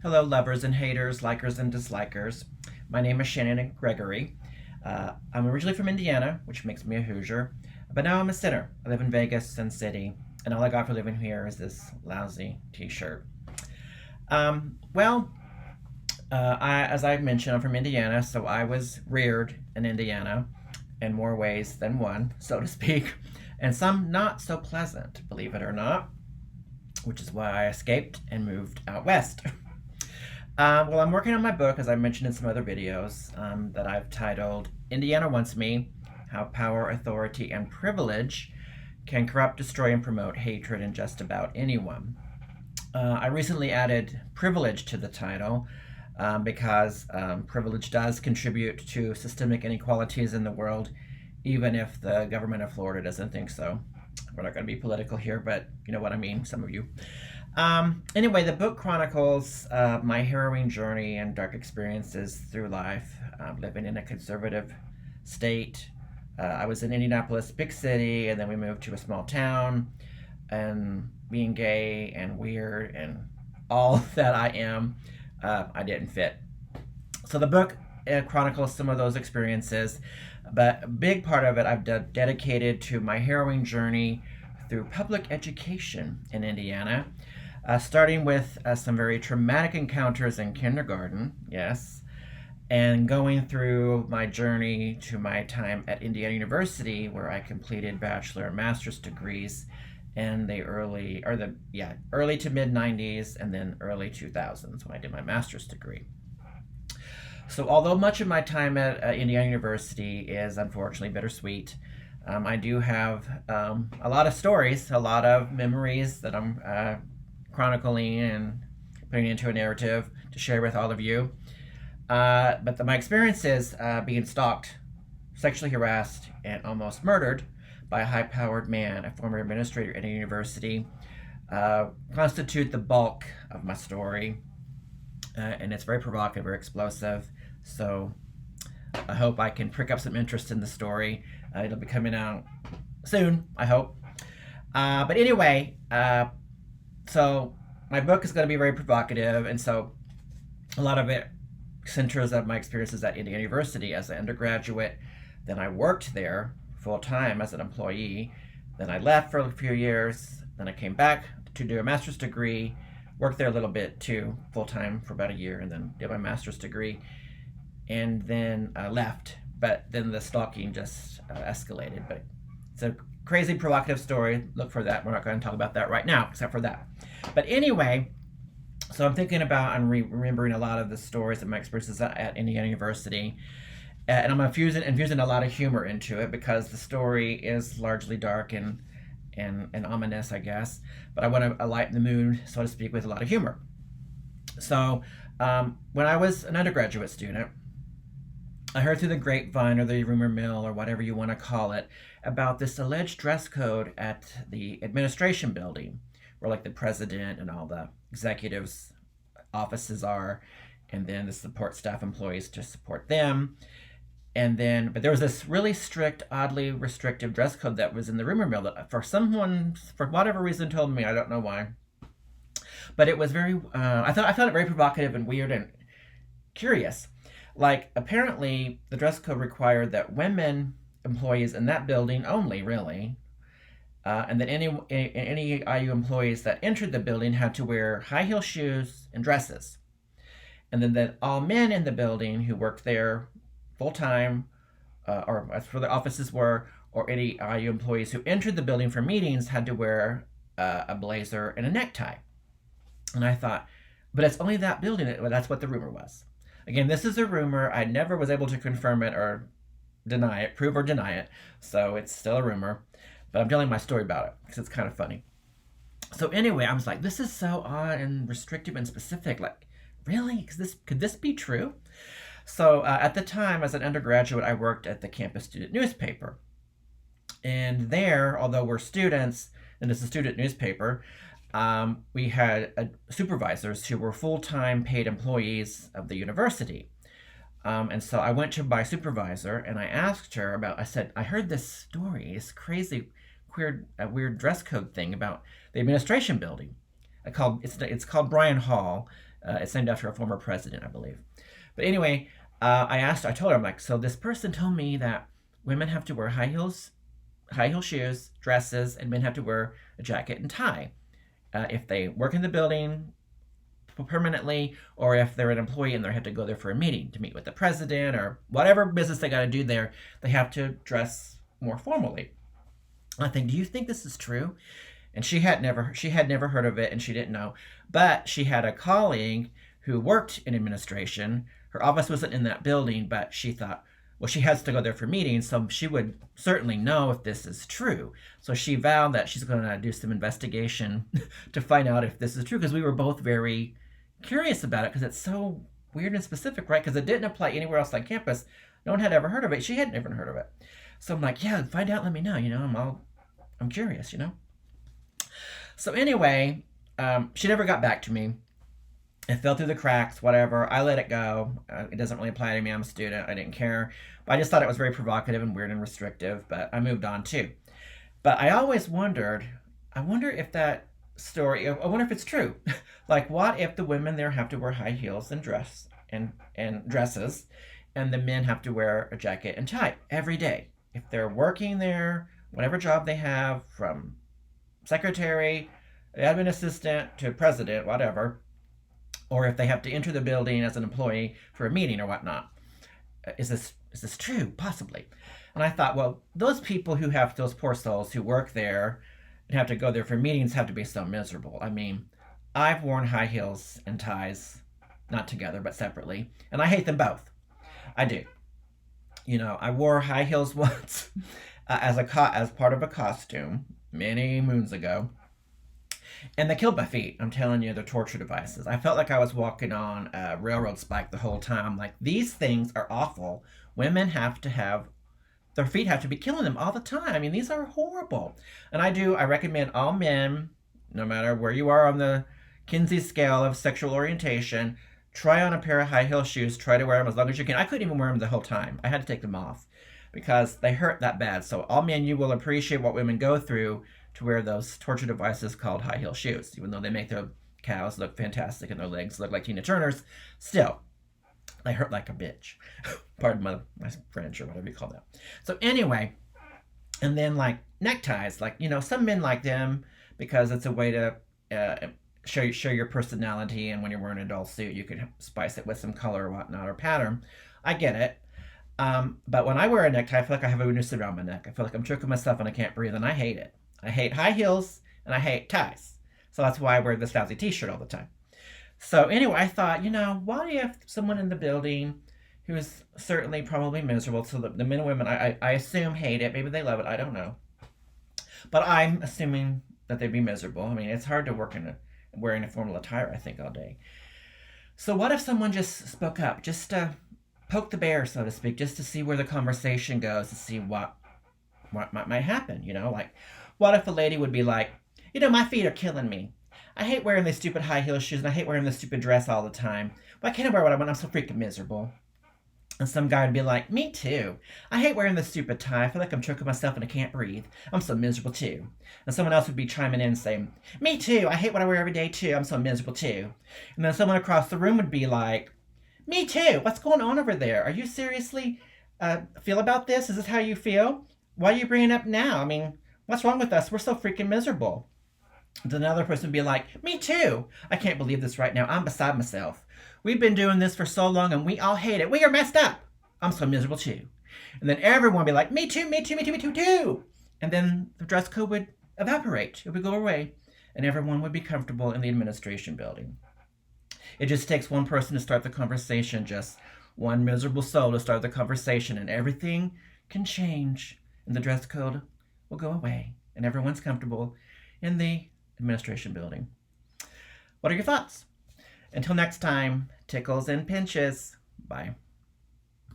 Hello, lovers and haters, likers and dislikers. My name is Shannon Gregory. I'm originally from Indiana, which makes me a Hoosier, but now I'm a sinner. I live in Vegas, Sin City, and all I got for living here is this lousy t-shirt. As I mentioned, I'm from Indiana, so I was reared in Indiana in more ways than one, so to speak, and some not so pleasant, believe it or not, which is why I escaped and moved out west. I'm working on my book, as I mentioned in some other videos, that I've titled Indiana Wants Me: How Power, Authority, and Privilege Can Corrupt, Destroy, and Promote Hatred in Just About Anyone. I recently added privilege to the title because privilege does contribute to systemic inequalities in the world, even if the government of Florida doesn't think so. We're not going to be political here, but you know what I mean, some of you. Anyway, the book chronicles my harrowing journey and dark experiences through life, living in a conservative state. I was in Indianapolis, big city, and then we moved to a small town, and being gay and weird and all that I am, I didn't fit. So the book chronicles some of those experiences, but a big part of it I've dedicated to my harrowing journey through public education in Indiana, starting with some very traumatic encounters in kindergarten, yes, and going through my journey to my time at Indiana University, where I completed bachelor and master's degrees in the early to mid 90s and then early 2000s when I did my master's degree. So although much of my time at Indiana University is unfortunately bittersweet, I do have a lot of stories, a lot of memories that I'm chronicling and putting into a narrative to share with all of you. But my experiences being stalked, sexually harassed, and almost murdered by a high-powered man, a former administrator at a university, constitute the bulk of my story. And it's very provocative, very explosive. So I hope I can prick up some interest in the story. It'll be coming out soon, I hope. But anyway, so my book is going to be very provocative, and so a lot of it centers on my experiences at Indiana University as an undergraduate. Then I worked there full-time as an employee. Then I left for a few years. Then I came back to do a master's degree, worked there a little bit too, full-time for about a year, and then did my master's degree, and then left. But then the stalking just escalated. But it's a crazy provocative story. Look for that. We're not going to talk about that right now, except for that. But anyway, so I'm thinking about and remembering a lot of the stories of my experiences at Indiana University. And I'm infusing a lot of humor into it because the story is largely dark and ominous, I guess. But I want to lighten the mood, so to speak, with a lot of humor. So when I was an undergraduate student, I heard through the grapevine or the rumor mill or whatever you want to call it about this alleged dress code at the administration building, where like the president and all the executives' offices are, and then the support staff employees to support them. But there was this really strict, oddly restrictive dress code that was in the rumor mill that for whatever reason, told me, I don't know why. But it was very, I found it very provocative and weird and curious. Like, apparently, the dress code required that women employees in that building only, really, and that any IU employees that entered the building had to wear high heel shoes and dresses. And then that all men in the building who worked there full-time, or as for the offices were, or any IU employees who entered the building for meetings had to wear a blazer and a necktie. And I thought, but it's only that building. That's what the rumor was. Again, this is a rumor. I never was able to confirm it or deny it, prove or deny it. So it's still a rumor. But I'm telling my story about it because it's kind of funny. So anyway, I was like, this is so odd and restrictive and specific. Like, really? Could this be true? So at the time, as an undergraduate, I worked at the campus student newspaper. And there, although we're students, and it's a student newspaper, we had supervisors who were full-time paid employees of the university. And so I went to my supervisor and I asked her I said, I heard this story, this crazy, weird dress code thing about the administration building. It's called Bryan Hall, It's named after a former president, I believe. But anyway, I told her, I'm like, so this person told me that women have to wear high heel shoes, dresses, and men have to wear a jacket and tie. If they work in the building permanently, or if they're an employee and they have to go there for a meeting to meet with the president or whatever business they got to do there, they have to dress more formally. I think, do you think this is true? And she had never heard of it, and she didn't know. But she had a colleague who worked in administration. Her office wasn't in that building, but she thought, well, she has to go there for meetings, so she would certainly know if this is true. So she vowed that she's going to do some investigation to find out if this is true, because we were both very curious about it, because it's so weird and specific, right? Because it didn't apply anywhere else on campus. No one had ever heard of it. She hadn't even heard of it. So I'm like, yeah, find out, let me know. I'm curious. So anyway, she never got back to me. It fell through the cracks, whatever. I let it go. It doesn't really apply to me. I'm a student. I didn't care. But I just thought it was very provocative and weird and restrictive, but I moved on too. But I always wondered, I wonder if that story, I wonder if it's true. Like, what if the women there have to wear high heels and dresses, and the men have to wear a jacket and tie every day? If they're working there, whatever job they have, from secretary, admin assistant to president, whatever, or if they have to enter the building as an employee for a meeting or whatnot. Is this true? Possibly. And I thought, well, those people who have, those poor souls who work there and have to go there for meetings, have to be so miserable. I mean, I've worn high heels and ties, not together, but separately, and I hate them both. I do. I wore high heels once as part of a costume many moons ago, and they killed my feet. I'm telling you, they're torture devices. I felt like I was walking on a railroad spike the whole time. Like, these things are awful. Women have to have, their feet have to be killing them all the time. I mean, these are horrible. And I recommend all men, no matter where you are on the Kinsey scale of sexual orientation, try on a pair of high heel shoes. Try to wear them as long as you can. I couldn't even wear them the whole time. I had to take them off because they hurt that bad. So all men, you will appreciate what women go through to wear those torture devices called high heel shoes. Even though they make their cows look fantastic and their legs look like Tina Turner's, still, they hurt like a bitch. Pardon my French or whatever you call that. So anyway, and then like neckties, like, some men like them because it's a way to show your personality, and when you're wearing a dull suit, you can spice it with some color or whatnot or pattern. I get it. But when I wear a necktie, I feel like I have a noose around my neck. I feel like I'm choking myself and I can't breathe, and I hate it. I hate high heels and I hate ties. So that's why I wear this lousy t-shirt all the time. So anyway, I thought, what if someone in the building who's certainly probably miserable, so the men and women, I assume, hate it. Maybe they love it. I don't know. But I'm assuming that they'd be miserable. I mean, it's hard to work wearing a formal attire, I think, all day. So what if someone just spoke up, just to poke the bear, so to speak, just to see where the conversation goes, to see what might happen, like, what if a lady would be like, my feet are killing me. I hate wearing these stupid high heel shoes, and I hate wearing this stupid dress all the time. Why can't I wear what I want? I'm so freaking miserable. And some guy would be like, me too. I hate wearing this stupid tie. I feel like I'm choking myself and I can't breathe. I'm so miserable too. And someone else would be chiming in saying, me too. I hate what I wear every day too. I'm so miserable too. And then someone across the room would be like, me too. What's going on over there? Are you seriously feel about this? Is this how you feel? Why are you bringing it up now? I mean, what's wrong with us? We're so freaking miserable. Then another person would be like, me too. I can't believe this right now. I'm beside myself. We've been doing this for so long and we all hate it. We are messed up. I'm so miserable too. And then everyone would be like, me too, me too, me too, me too, too. And then the dress code would evaporate. It would go away. And everyone would be comfortable in the administration building. It just takes one person to start the conversation, just one miserable soul to start the conversation, and everything can change. And the dress code will go away. And everyone's comfortable in the administration building. What are your thoughts? Until next time, tickles and pinches. Bye.